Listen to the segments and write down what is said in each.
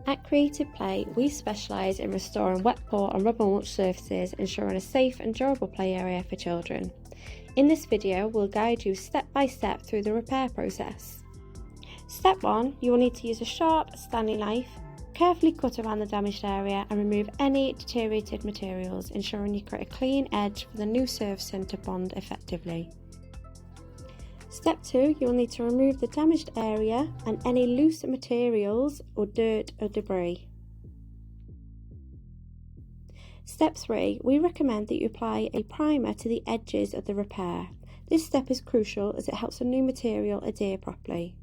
At Creative Play, we specialise in restoring wet paw and rubber mulch surfaces, ensuring a safe and durable play area for children. In this video, we'll guide you step by step through the repair process. Step 1, you will need to use a sharp Stanley knife, carefully cut around the damaged area and remove any deteriorated materials, ensuring you create a clean edge for the new surfacing to bond effectively. Step 2, you will need to remove the damaged area and any loose materials or dirt or debris. Step 3, we recommend that you apply a primer to the edges of the repair. This step is crucial as it helps the new material adhere properly.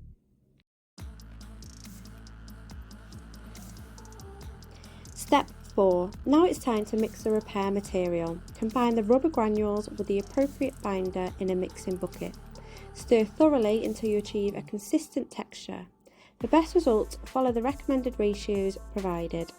Step 4, now it's time to mix the repair material. Combine the rubber granules with the appropriate binder in a mixing bucket. Stir thoroughly until you achieve a consistent texture. For best results, follow the recommended ratios provided.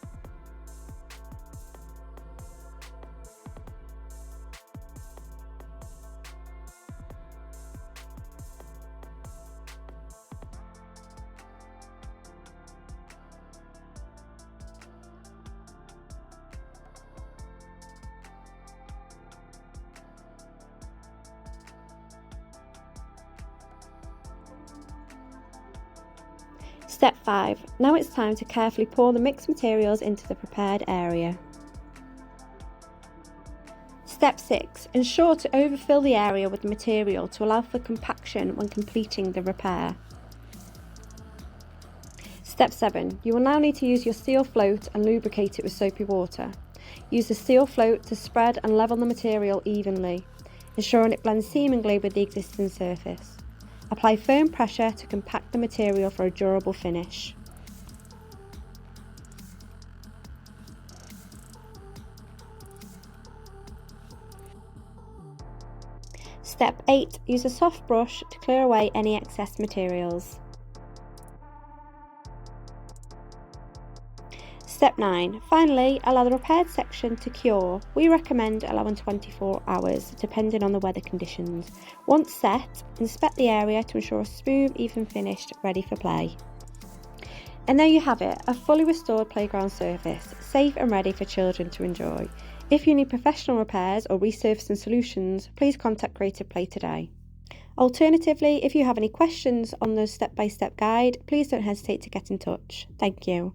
Step 5. Now it's time to carefully pour the mixed materials into the prepared area. Step 6. Ensure to overfill the area with the material to allow for compaction when completing the repair. Step 7. You will now need to use your steel float and lubricate it with soapy water. Use the steel float to spread and level the material evenly, ensuring it blends seamlessly with the existing surface. Apply firm pressure to compact the material for a durable finish. Step 8. Use a soft brush to clear away any excess materials. Step 9. Finally, allow the repaired section to cure. We recommend allowing 24 hours, depending on the weather conditions. Once set, inspect the area to ensure a smooth, even finish ready for play. And there you have it, a fully restored playground surface, safe and ready for children to enjoy. If you need professional repairs or resurfacing solutions, please contact Creative Play today. Alternatively, if you have any questions on the step-by-step guide, please don't hesitate to get in touch. Thank you.